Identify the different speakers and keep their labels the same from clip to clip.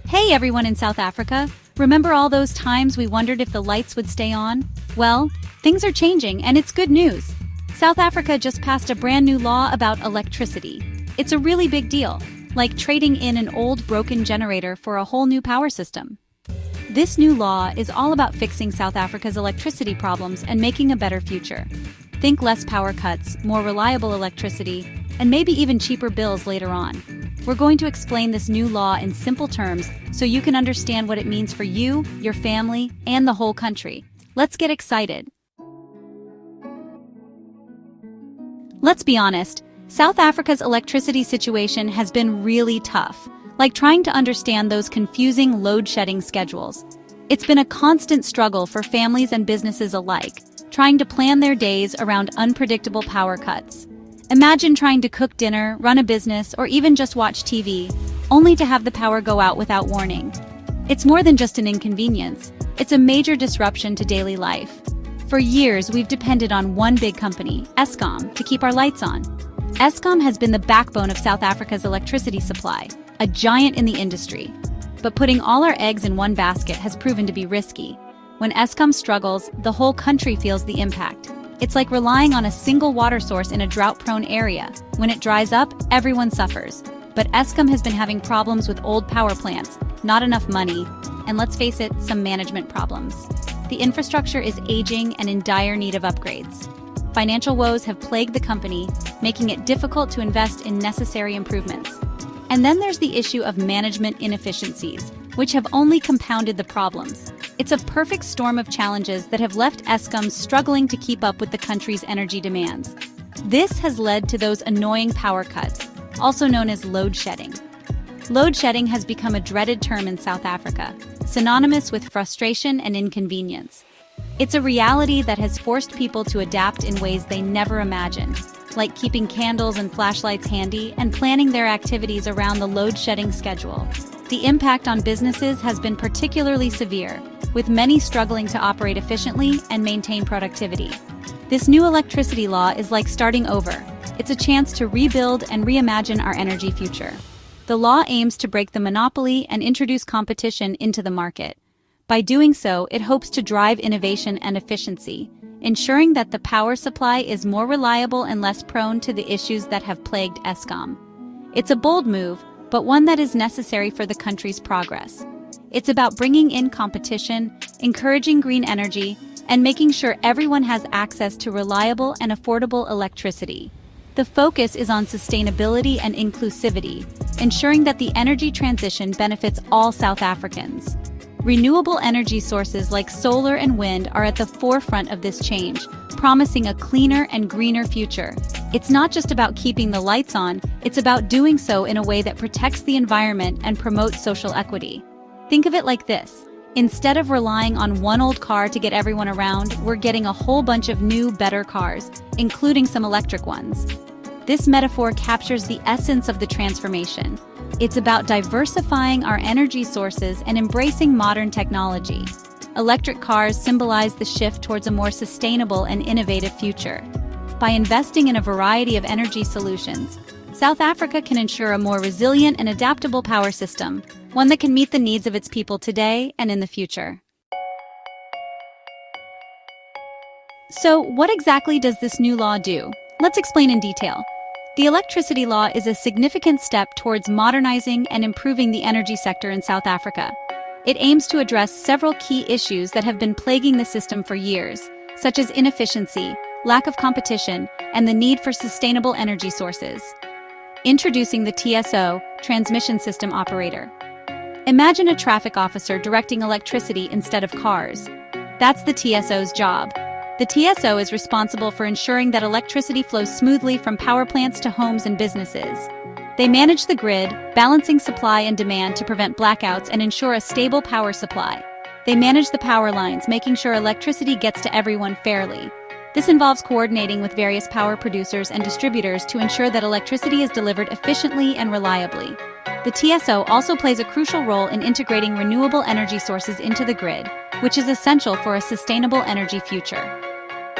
Speaker 1: Hey everyone in South Africa! Remember all those times we wondered if the lights would stay on? Well, things are changing and it's good news. South Africa just passed a brand new law about electricity. It's a really big deal, like trading in an old broken generator for a whole new power system. This new law is all about fixing South Africa's electricity problems and making a better future. Think less power cuts, more reliable electricity, and maybe even cheaper bills later on. We're going to explain this new law in simple terms so you can understand what it means for you, your family, and the whole country. Let's get excited. Let's be honest, South Africa's electricity situation has been really tough, like trying to understand those confusing load-shedding schedules. It's been a constant struggle for families and businesses alike, trying to plan their days around unpredictable power cuts. Imagine trying to cook dinner, run a business, or even just watch TV, only to have the power go out without warning. It's more than just an inconvenience. It's a major disruption to daily life. For years, we've depended on one big company, Eskom, to keep our lights on. Eskom has been the backbone of South Africa's electricity supply, a giant in the industry. But putting all our eggs in one basket has proven to be risky. When Eskom struggles, the whole country feels the impact. It's like relying on a single water source in a drought-prone area. When it dries up, everyone suffers. But Eskom has been having problems with old power plants, not enough money, and let's face it, some management problems. The infrastructure is aging and in dire need of upgrades. Financial woes have plagued the company, making it difficult to invest in necessary improvements. And then there's the issue of management inefficiencies, which have only compounded the problems. It's a perfect storm of challenges that have left Eskom struggling to keep up with the country's energy demands. This has led to those annoying power cuts, also known as load shedding. Load shedding has become a dreaded term in South Africa, synonymous with frustration and inconvenience. It's a reality that has forced people to adapt in ways they never imagined, like keeping candles and flashlights handy and planning their activities around the load shedding schedule. The impact on businesses has been particularly severe, with many struggling to operate efficiently and maintain productivity. This new electricity law is like starting over. It's a chance to rebuild and reimagine our energy future. The law aims to break the monopoly and introduce competition into the market. By doing so, it hopes to drive innovation and efficiency, ensuring that the power supply is more reliable and less prone to the issues that have plagued Eskom. It's a bold move, but one that is necessary for the country's progress. It's about bringing in competition, encouraging green energy, and making sure everyone has access to reliable and affordable electricity. The focus is on sustainability and inclusivity, ensuring that the energy transition benefits all South Africans. Renewable energy sources like solar and wind are at the forefront of this change, promising a cleaner and greener future. It's not just about keeping the lights on, it's about doing so in a way that protects the environment and promotes social equity. Think of it like this. Instead of relying on one old car to get everyone around, we're getting a whole bunch of new, better cars, including some electric ones. This metaphor captures the essence of the transformation. It's about diversifying our energy sources and embracing modern technology. Electric cars symbolize the shift towards a more sustainable and innovative future. By investing in a variety of energy solutions, South Africa can ensure a more resilient and adaptable power system, one that can meet the needs of its people today and in the future. So, what exactly does this new law do? Let's explain in detail. The electricity law is a significant step towards modernizing and improving the energy sector in South Africa. It aims to address several key issues that have been plaguing the system for years, such as inefficiency, lack of competition, and the need for sustainable energy sources. Introducing the TSO, Transmission System Operator. Imagine a traffic officer directing electricity instead of cars. That's the TSO's job. The TSO is responsible for ensuring that electricity flows smoothly from power plants to homes and businesses. They manage the grid, balancing supply and demand to prevent blackouts and ensure a stable power supply. They manage the power lines, making sure electricity gets to everyone fairly. This involves coordinating with various power producers and distributors to ensure that electricity is delivered efficiently and reliably. The TSO also plays a crucial role in integrating renewable energy sources into the grid, which is essential for a sustainable energy future.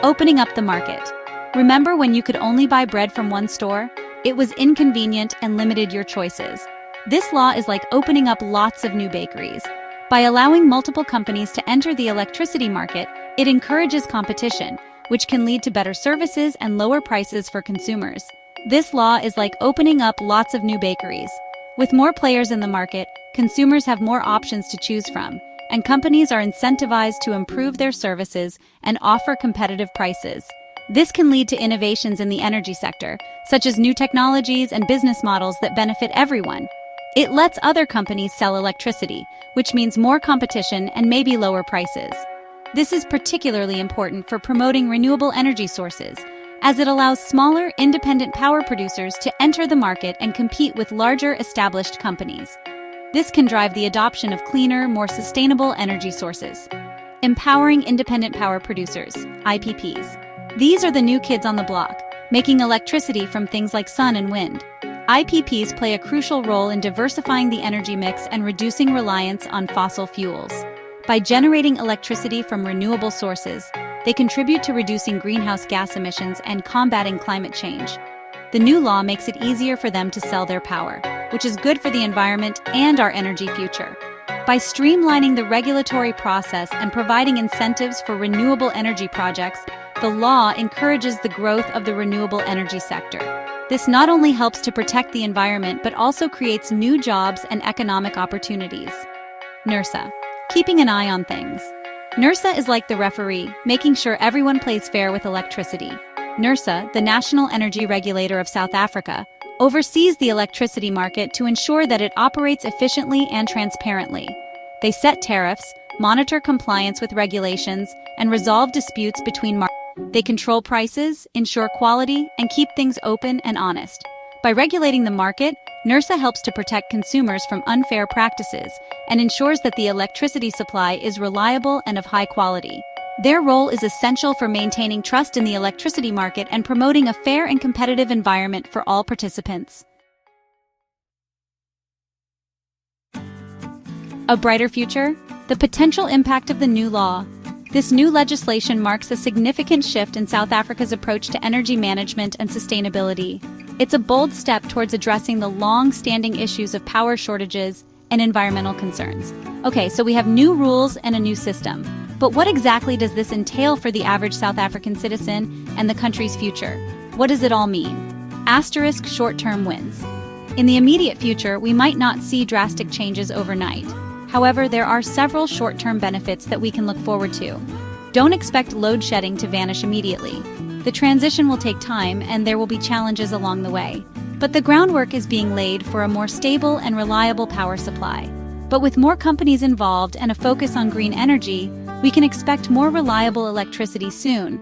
Speaker 1: Opening up the market. Remember when you could only buy bread from one store? It was inconvenient and limited your choices. This law is like opening up lots of new bakeries. By allowing multiple companies to enter the electricity market, it encourages competition, which can lead to better services and lower prices for consumers. This law is like opening up lots of new bakeries. With more players in the market, consumers have more options to choose from, and companies are incentivized to improve their services and offer competitive prices. This can lead to innovations in the energy sector, such as new technologies and business models that benefit everyone. It lets other companies sell electricity, which means more competition and maybe lower prices. This is particularly important for promoting renewable energy sources, as it allows smaller, independent power producers to enter the market and compete with larger, established companies. This can drive the adoption of cleaner, more sustainable energy sources. Empowering independent power producers, IPPs. These are the new kids on the block, making electricity from things like sun and wind. IPPs play a crucial role in diversifying the energy mix and reducing reliance on fossil fuels. By generating electricity from renewable sources, they contribute to reducing greenhouse gas emissions and combating climate change. The new law makes it easier for them to sell their power, which is good for the environment and our energy future. By streamlining the regulatory process and providing incentives for renewable energy projects, the law encourages the growth of the renewable energy sector. This not only helps to protect the environment but also creates new jobs and economic opportunities. NERSA. Keeping an eye on things. NERSA is like the referee, making sure everyone plays fair with electricity. NERSA, the National Energy Regulator of South Africa, oversees the electricity market to ensure that it operates efficiently and transparently. They set tariffs, monitor compliance with regulations, and resolve disputes between markets. They control prices, ensure quality, and keep things open and honest. By regulating the market, NERSA helps to protect consumers from unfair practices and ensures that the electricity supply is reliable and of high quality. Their role is essential for maintaining trust in the electricity market and promoting a fair and competitive environment for all participants. A brighter future? The potential impact of the new law. This new legislation marks a significant shift in South Africa's approach to energy management and sustainability. It's a bold step towards addressing the long-standing issues of power shortages and environmental concerns. Okay, so we have new rules and a new system. But what exactly does this entail for the average South African citizen and the country's future? What does it all mean? Asterisk short-term wins. In the immediate future, we might not see drastic changes overnight. However, there are several short-term benefits that we can look forward to. Don't expect load shedding to vanish immediately. The transition will take time and there will be challenges along the way. But the groundwork is being laid for a more stable and reliable power supply. But with more companies involved and a focus on green energy, we can expect more reliable electricity soon.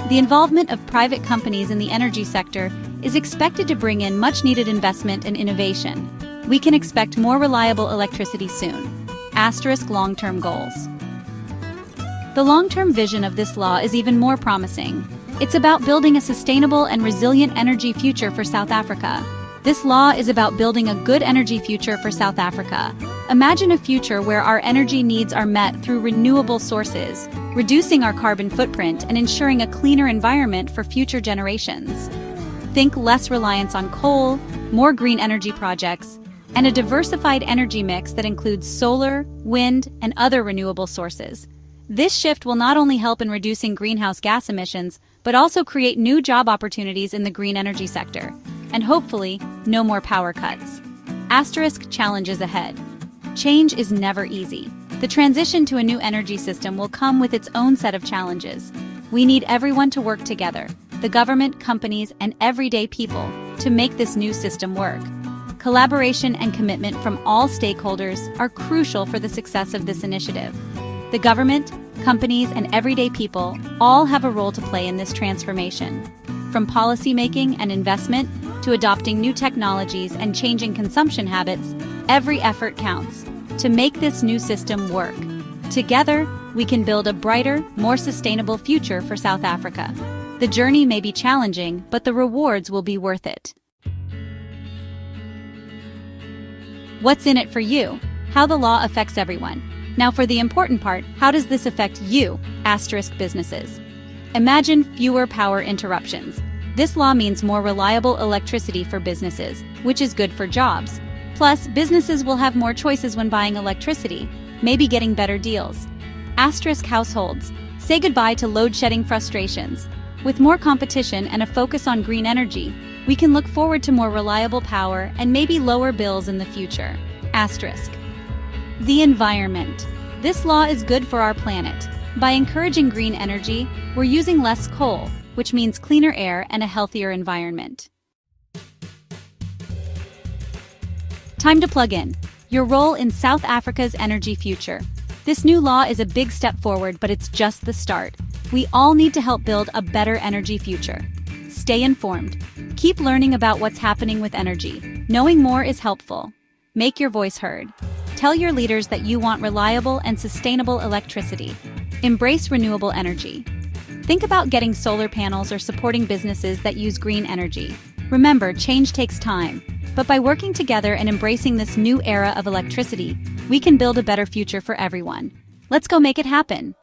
Speaker 1: The involvement of private companies in the energy sector is expected to bring in much-needed investment and innovation. We can expect more reliable electricity soon. Asterisk long-term goals. The long-term vision of this law is even more promising. It's about building a sustainable and resilient energy future for South Africa. This law is about building a good energy future for South Africa. Imagine a future where our energy needs are met through renewable sources, reducing our carbon footprint and ensuring a cleaner environment for future generations. Think less reliance on coal, more green energy projects, and a diversified energy mix that includes solar, wind, and other renewable sources. This shift will not only help in reducing greenhouse gas emissions, but also create new job opportunities in the green energy sector. And hopefully, no more power cuts. Asterisk challenges ahead. Change is never easy. The transition to a new energy system will come with its own set of challenges. We need everyone to work together, the government, companies, and everyday people, to make this new system work. Collaboration and commitment from all stakeholders are crucial for the success of this initiative. The government, companies, and everyday people all have a role to play in this transformation. From policymaking and investment to adopting new technologies and changing consumption habits, every effort counts to make this new system work. Together, we can build a brighter, more sustainable future for South Africa. The journey may be challenging, but the rewards will be worth it. What's in it for you? How the law affects everyone. Now for the important part, how does this affect you, asterisk businesses? Imagine fewer power interruptions. This law means more reliable electricity for businesses, which is good for jobs. Plus, businesses will have more choices when buying electricity, maybe getting better deals. Asterisk households. Say goodbye to load-shedding frustrations. With more competition and a focus on green energy, we can look forward to more reliable power and maybe lower bills in the future. Asterisk. The environment. This law is good for our planet. By encouraging green energy, we're using less coal, which means cleaner air and a healthier environment. Time to plug in. Your role in South Africa's energy future. This new law is a big step forward, but it's just the start. We all need to help build a better energy future. Stay informed. Keep learning about what's happening with energy. Knowing more is helpful. Make your voice heard. Tell your leaders that you want reliable and sustainable electricity. Embrace renewable energy. Think about getting solar panels or supporting businesses that use green energy. Remember, change takes time, but by working together and embracing this new era of electricity, we can build a better future for everyone. Let's go make it happen.